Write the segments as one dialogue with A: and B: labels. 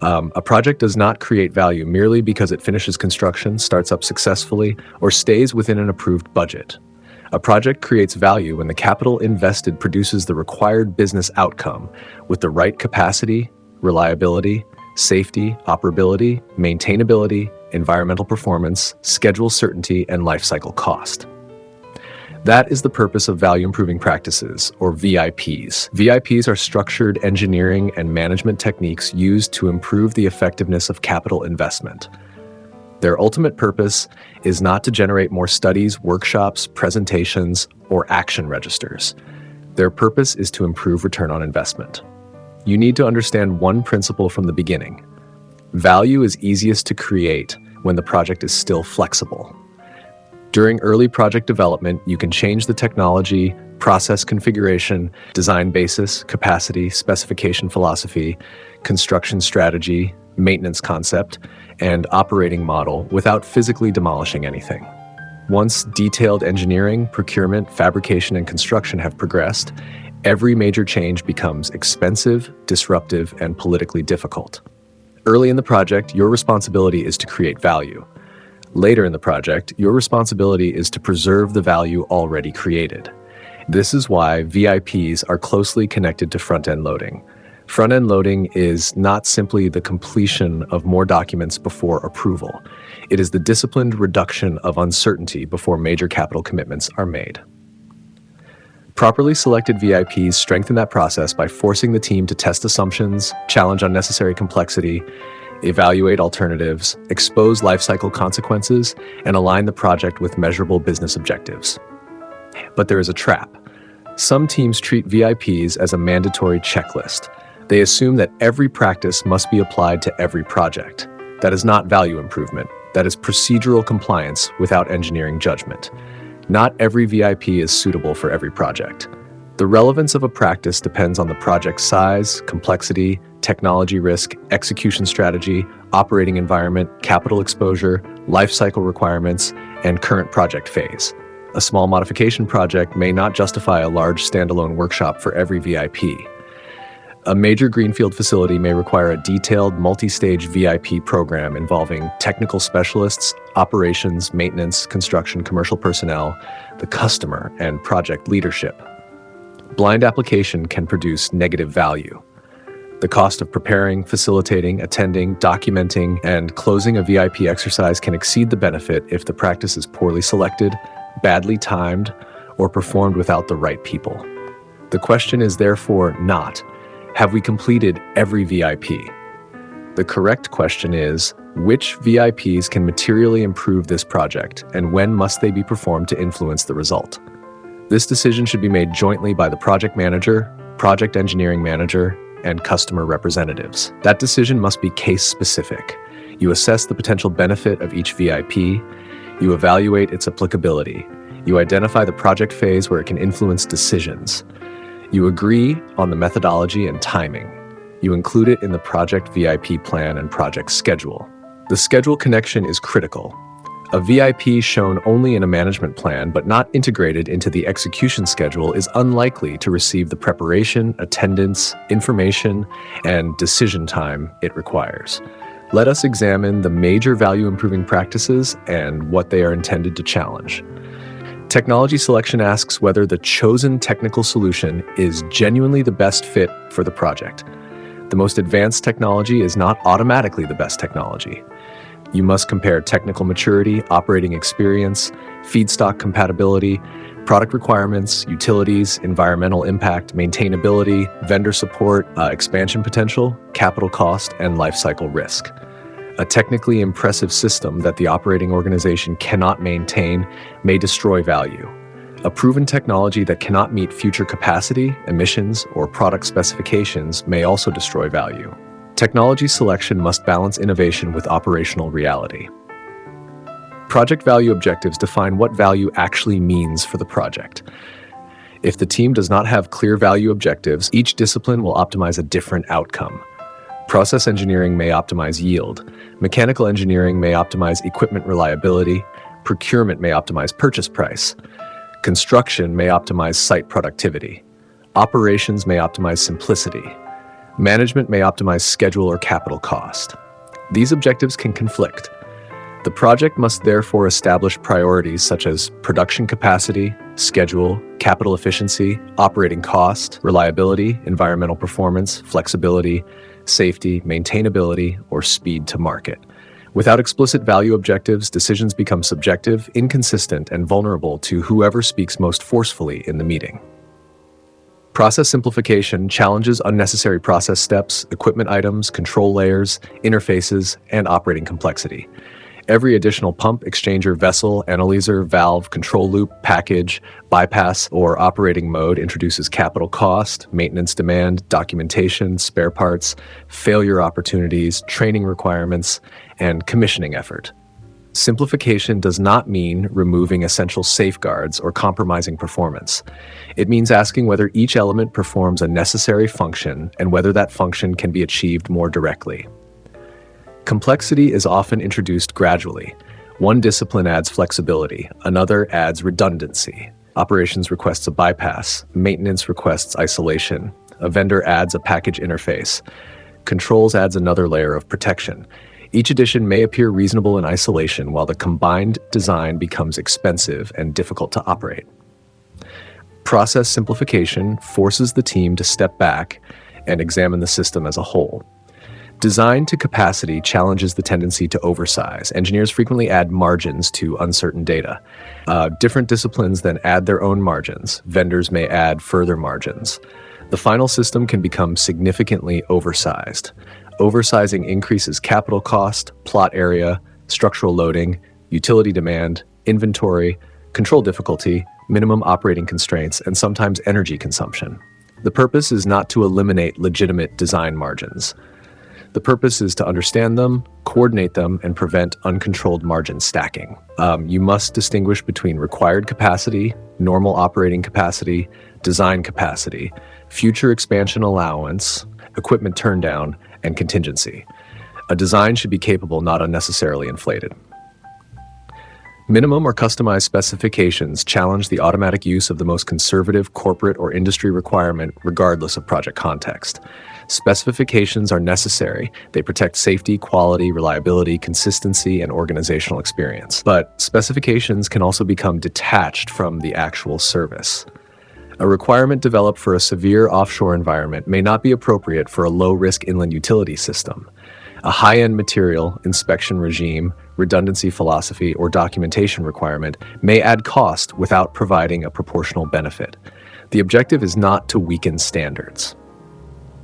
A: A project does not create value merely because it finishes construction, starts up successfully, or stays within an approved budget. A project creates value when the capital invested produces the required business outcome with the right capacity, reliability, safety, operability, maintainability, environmental performance, schedule certainty, and lifecycle cost. That is the purpose of value improving practices, or VIPs. VIPs are structured engineering and management techniques used to improve the effectiveness of capital investment. Their ultimate purpose is not to generate more studies, workshops, presentations, or action registers. Their purpose is to improve return on investment. You need to understand one principle from the beginning. Value is easiest to create when the project is still flexible. During early project development, you can change the technology, process configuration, design basis, capacity, specification philosophy, construction strategy, maintenance concept, and operating model without physically demolishing anything. Once detailed engineering, procurement, fabrication, and construction have progressed, every major change becomes expensive, disruptive, and politically difficult. Early in the project, your responsibility is to create value. Later in the project, your responsibility is to preserve the value already created. This is why VIPs are closely connected to front-end loading. Front-end loading is not simply the completion of more documents before approval. It is the disciplined reduction of uncertainty before major capital commitments are made. Properly selected VIPs strengthen that process by forcing the team to test assumptions, challenge unnecessary complexity, evaluate alternatives, expose lifecycle consequences, and align the project with measurable business objectives. But there is a trap. Some teams treat VIPs as a mandatory checklist. They assume that every practice must be applied to every project. That is not value improvement. That is procedural compliance without engineering judgment. Not every VIP is suitable for every project. The relevance of a practice depends on the project size, complexity, technology risk, execution strategy, operating environment, capital exposure, life cycle requirements, and current project phase. A small modification project may not justify a large standalone workshop for every VIP. A major greenfield facility may require a detailed, multi-stage VIP program involving technical specialists, operations, maintenance, construction, commercial personnel, the customer, and project leadership. Blind application can produce negative value. The cost of preparing, facilitating, attending, documenting, and closing a VIP exercise can exceed the benefit if the practice is poorly selected, badly timed, or performed without the right people. The question is therefore not, have we completed every VIP? The correct question is, which VIPs can materially improve this project, and when must they be performed to influence the result? This decision should be made jointly by the project manager, project engineering manager, and customer representatives. That decision must be case-specific. You assess the potential benefit of each VIP, you evaluate its applicability, you identify the project phase where it can influence decisions, you agree on the methodology and timing, you include it in the project VIP plan and project schedule. The schedule connection is critical. A VIP shown only in a management plan but not integrated into the execution schedule is unlikely to receive the preparation, attendance, information, and decision time it requires. Let us examine the major value-improving practices and what they are intended to challenge. Technology selection asks whether the chosen technical solution is genuinely the best fit for the project. The most advanced technology is not automatically the best technology. You must compare technical maturity, operating experience, feedstock compatibility, product requirements, utilities, environmental impact, maintainability, vendor support, expansion potential, capital cost, and lifecycle risk. A technically impressive system that the operating organization cannot maintain may destroy value. A proven technology that cannot meet future capacity, emissions, or product specifications may also destroy value. Technology selection must balance innovation with operational reality. Project value objectives define what value actually means for the project. If the team does not have clear value objectives, each discipline will optimize a different outcome. Process engineering may optimize yield. Mechanical engineering may optimize equipment reliability. Procurement may optimize purchase price. Construction may optimize site productivity. Operations may optimize simplicity. Management may optimize schedule or capital cost. These objectives can conflict. The project must therefore establish priorities such as production capacity, schedule, capital efficiency, operating cost, reliability, environmental performance, flexibility, safety, maintainability, or speed to market. Without explicit value objectives, decisions become subjective, inconsistent, and vulnerable to whoever speaks most forcefully in the meeting. Process simplification challenges unnecessary process steps, equipment items, control layers, interfaces, and operating complexity. Every additional pump, exchanger, vessel, analyzer, valve, control loop, package, bypass, or operating mode introduces capital cost, maintenance demand, documentation, spare parts, failure opportunities, training requirements, and commissioning effort. Simplification does not mean removing essential safeguards or compromising performance. It means asking whether each element performs a necessary function and whether that function can be achieved more directly. Complexity is often introduced gradually. One discipline adds flexibility, another adds redundancy. Operations requests a bypass, maintenance requests isolation, a vendor adds a package interface, controls adds another layer of protection. Each addition may appear reasonable in isolation, while the combined design becomes expensive and difficult to operate. Process simplification forces the team to step back and examine the system as a whole. Design to capacity challenges the tendency to oversize. Engineers frequently add margins to uncertain data. Different disciplines then add their own margins. Vendors may add further margins. The final system can become significantly oversized. Oversizing increases capital cost, plot area, structural loading, utility demand, inventory, control difficulty, minimum operating constraints, and sometimes energy consumption. The purpose is not to eliminate legitimate design margins. The purpose is to understand them, coordinate them, and prevent uncontrolled margin stacking. You must distinguish between required capacity, normal operating capacity, design capacity, future expansion allowance, equipment turndown, and contingency. A design should be capable, not unnecessarily inflated. Minimum or customized specifications challenge the automatic use of the most conservative corporate or industry requirement, regardless of project context. Specifications are necessary. They protect safety, quality, reliability, consistency, and organizational experience. But specifications can also become detached from the actual service. A requirement developed for a severe offshore environment may not be appropriate for a low-risk inland utility system. A high-end material, inspection regime, redundancy philosophy, or documentation requirement may add cost without providing a proportional benefit. The objective is not to weaken standards.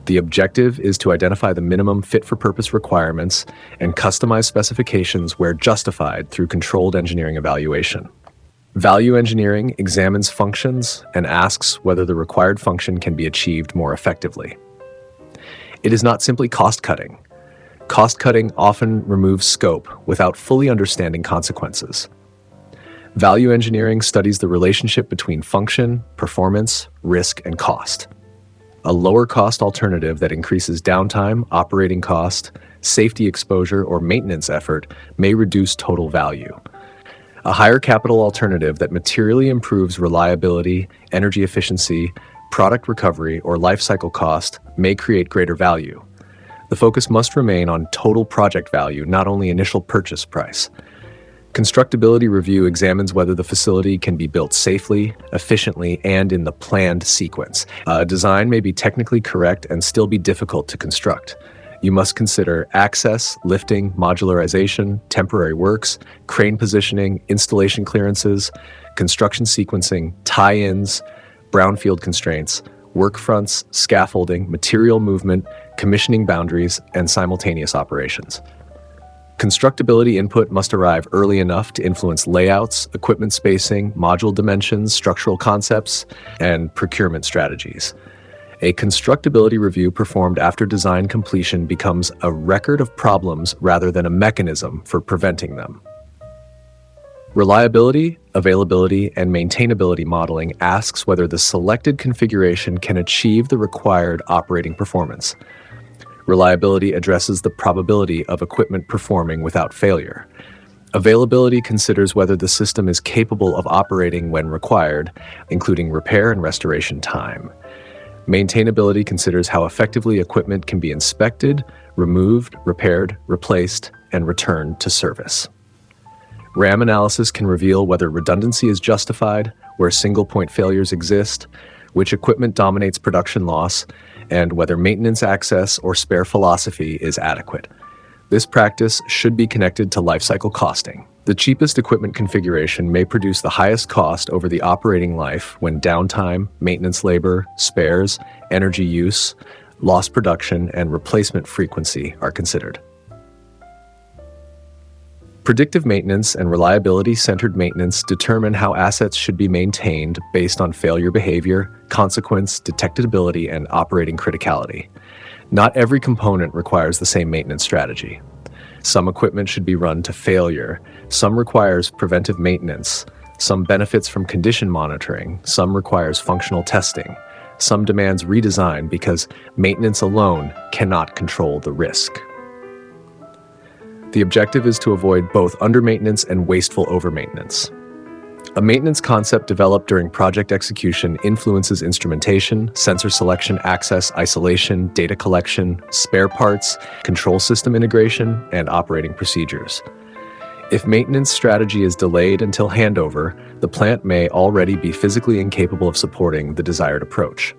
A: The objective is to identify the minimum fit-for-purpose requirements and customize specifications where justified through controlled engineering evaluation. Value engineering examines functions and asks whether the required function can be achieved more effectively. It is not simply cost-cutting. Cost-cutting often removes scope without fully understanding consequences. Value engineering studies the relationship between function, performance, risk, and cost. A lower-cost alternative that increases downtime, operating cost, safety exposure, or maintenance effort may reduce total value. A higher capital alternative that materially improves reliability, energy efficiency, product recovery, or lifecycle cost may create greater value. The focus must remain on total project value, not only initial purchase price. Constructability review examines whether the facility can be built safely, efficiently, and in the planned sequence. A design may be technically correct and still be difficult to construct. You must consider access, lifting, modularization, temporary works, crane positioning, installation clearances, construction sequencing, tie-ins, brownfield constraints, work fronts, scaffolding, material movement, commissioning boundaries, and simultaneous operations. Constructability input must arrive early enough to influence layouts, equipment spacing, module dimensions, structural concepts, and procurement strategies. A constructability review performed after design completion becomes a record of problems rather than a mechanism for preventing them. Reliability, availability, and maintainability modeling asks whether the selected configuration can achieve the required operating performance. Reliability addresses the probability of equipment performing without failure. Availability considers whether the system is capable of operating when required, including repair and restoration time. Maintainability considers how effectively equipment can be inspected, removed, repaired, replaced, and returned to service. RAM analysis can reveal whether redundancy is justified, where single-point failures exist, which equipment dominates production loss, and whether maintenance access or spare philosophy is adequate. This practice should be connected to lifecycle costing. The cheapest equipment configuration may produce the highest cost over the operating life when downtime, maintenance labor, spares, energy use, lost production, and replacement frequency are considered. Predictive maintenance and reliability-centered maintenance determine how assets should be maintained based on failure behavior, consequence, detectability, and operating criticality. Not every component requires the same maintenance strategy. Some equipment should be run to failure, some requires preventive maintenance, some benefits from condition monitoring, some requires functional testing, some demands redesign because maintenance alone cannot control the risk. The objective is to avoid both under-maintenance and wasteful over-maintenance. A maintenance concept developed during project execution influences instrumentation, sensor selection, access, isolation, data collection, spare parts, control system integration, and operating procedures. If maintenance strategy is delayed until handover, the plant may already be physically incapable of supporting the desired approach.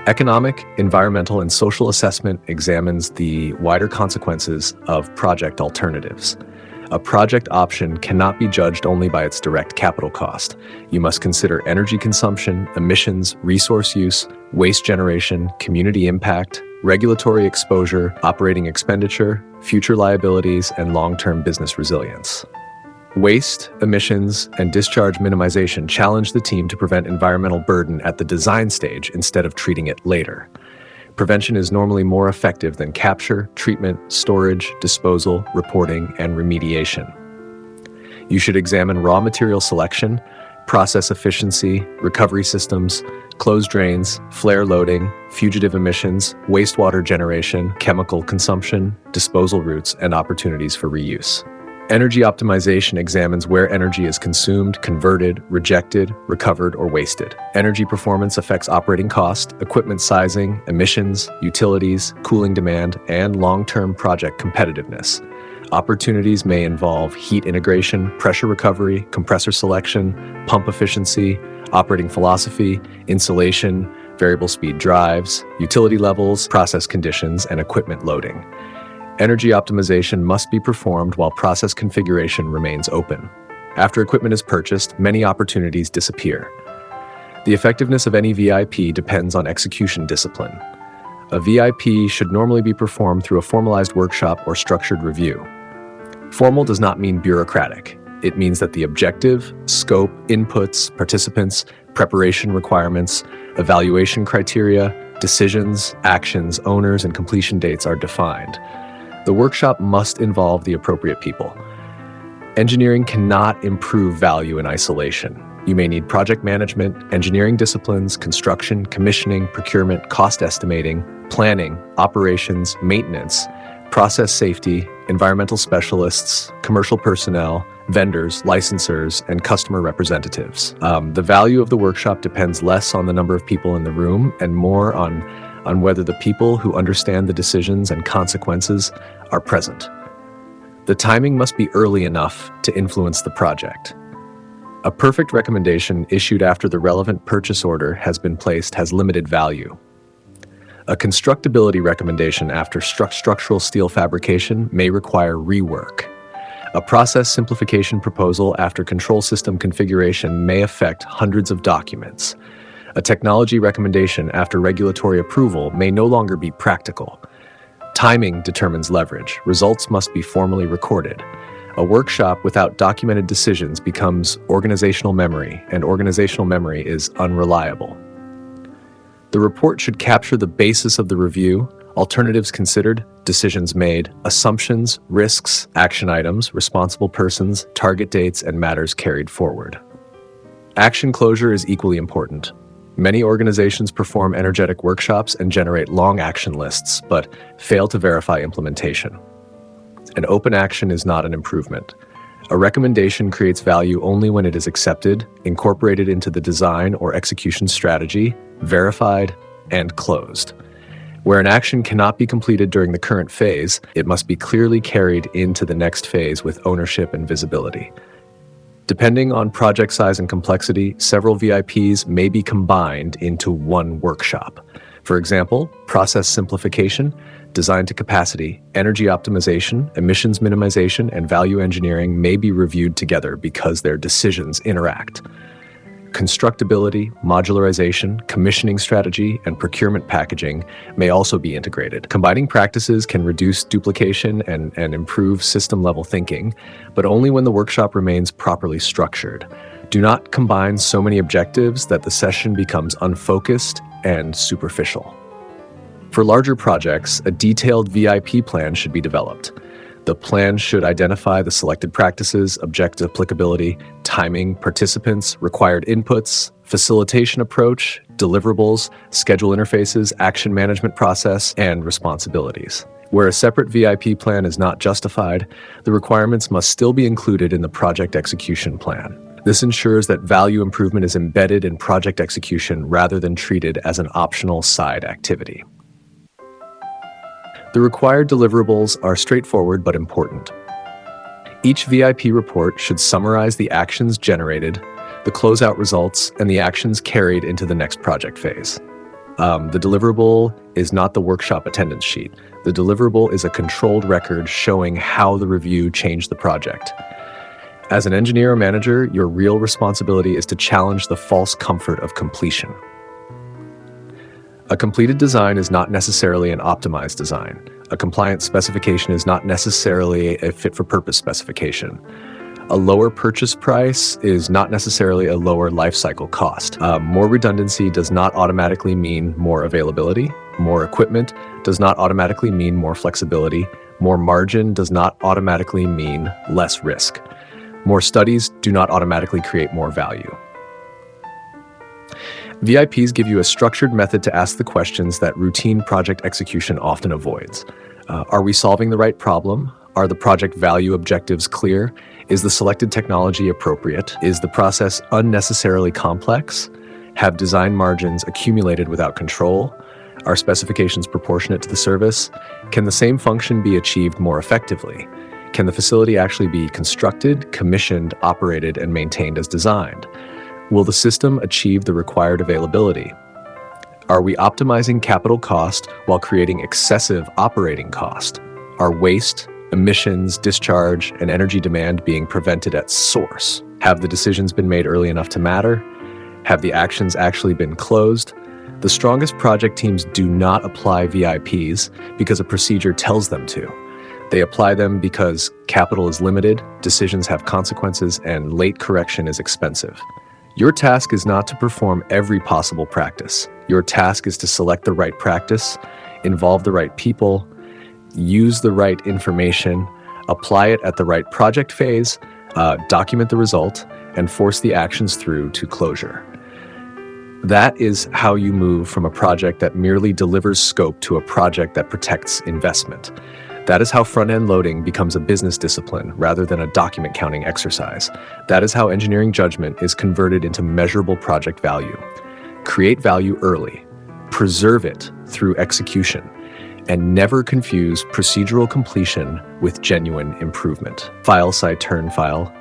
A: Economic, environmental, and social assessment examines the wider consequences of project alternatives. A project option cannot be judged only by its direct capital cost. You must consider energy consumption, emissions, resource use, waste generation, community impact, regulatory exposure, operating expenditure, future liabilities, and long-term business resilience. Waste, emissions, and discharge minimization challenge the team to prevent environmental burden at the design stage instead of treating it later. Prevention is normally more effective than capture, treatment, storage, disposal, reporting, and remediation. You should examine raw material selection, process efficiency, recovery systems, closed drains, flare loading, fugitive emissions, wastewater generation, chemical consumption, disposal routes, and opportunities for reuse. Energy optimization examines where energy is consumed, converted, rejected, recovered, or wasted. Energy performance affects operating cost, equipment sizing, emissions, utilities, cooling demand, and long-term project competitiveness. Opportunities may involve heat integration, pressure recovery, compressor selection, pump efficiency, operating philosophy, insulation, variable speed drives, utility levels, process conditions, and equipment loading. Energy optimization must be performed while process configuration remains open. After equipment is purchased, many opportunities disappear. The effectiveness of any VIP depends on execution discipline. A VIP should normally be performed through a formalized workshop or structured review. Formal does not mean bureaucratic. It means that the objective, scope, inputs, participants, preparation requirements, evaluation criteria, decisions, actions, owners, and completion dates are defined. The workshop must involve the appropriate people. Engineering cannot improve value in isolation. You may need project management, engineering disciplines, construction, commissioning, procurement, cost estimating, planning, operations, maintenance, process safety, environmental specialists, commercial personnel, vendors, licensors, and customer representatives. The value of the workshop depends less on the number of people in the room and more on whether the people who understand the decisions and consequences are present. The timing must be early enough to influence the project. A perfect recommendation issued after the relevant purchase order has been placed has limited value. A constructability recommendation after structural steel fabrication may require rework. A process simplification proposal after control system configuration may affect hundreds of documents. A technology recommendation after regulatory approval may no longer be practical. Timing determines leverage. Results must be formally recorded. A workshop without documented decisions becomes organizational memory, and organizational memory is unreliable. The report should capture the basis of the review, alternatives considered, decisions made, assumptions, risks, action items, responsible persons, target dates, and matters carried forward. Action closure is equally important. Many organizations perform energetic workshops and generate long action lists, but fail to verify implementation. An open action is not an improvement. A recommendation creates value only when it is accepted, incorporated into the design or execution strategy, verified, and closed. Where an action cannot be completed during the current phase, it must be clearly carried into the next phase with ownership and visibility. Depending on project size and complexity, several VIPs may be combined into one workshop. For example, process simplification, design to capacity, energy optimization, emissions minimization, and value engineering may be reviewed together because their decisions interact. Constructability, modularization, commissioning strategy, and procurement packaging may also be integrated. Combining practices can reduce duplication and improve system-level thinking, but only when the workshop remains properly structured. Do not combine so many objectives that the session becomes unfocused and superficial. For larger projects, a detailed VIP plan should be developed. The plan should identify the selected practices, objective applicability, timing, participants, required inputs, facilitation approach, deliverables, schedule interfaces, action management process, and responsibilities. Where a separate VIP plan is not justified, the requirements must still be included in the project execution plan. This ensures that value improvement is embedded in project execution rather than treated as an optional side activity. The required deliverables are straightforward but important. Each VIP report should summarize the actions generated, the closeout results, and the actions carried into the next project phase. The deliverable is not the workshop attendance sheet. The deliverable is a controlled record showing how the review changed the project. As an engineer or manager, your real responsibility is to challenge the false comfort of completion. A completed design is not necessarily an optimized design. A compliant specification is not necessarily a fit-for-purpose specification. A lower purchase price is not necessarily a lower lifecycle cost. More redundancy does not automatically mean more availability. More equipment does not automatically mean more flexibility. More margin does not automatically mean less risk. More studies do not automatically create more value. VIPs give you a structured method to ask the questions that routine project execution often avoids. Are we solving the right problem? Are the project value objectives clear? Is the selected technology appropriate? Is the process unnecessarily complex? Have design margins accumulated without control? Are specifications proportionate to the service? Can the same function be achieved more effectively? Can the facility actually be constructed, commissioned, operated, and maintained as designed? Will the system achieve the required availability? Are we optimizing capital cost while creating excessive operating cost? Are waste, emissions, discharge, and energy demand being prevented at source? Have the decisions been made early enough to matter? Have the actions actually been closed? The strongest project teams do not apply VIPs because a procedure tells them to. They apply them because capital is limited, decisions have consequences, and late correction is expensive. Your task is not to perform every possible practice. Your task is to select the right practice, involve the right people, use the right information, apply it at the right project phase, document the result, and force the actions through to closure. That is how you move from a project that merely delivers scope to a project that protects investment. That is how front-end loading becomes a business discipline rather than a document counting exercise. That is how engineering judgment is converted into measurable project value. Create value early, preserve it through execution, and never confuse procedural completion with genuine improvement. File side turn file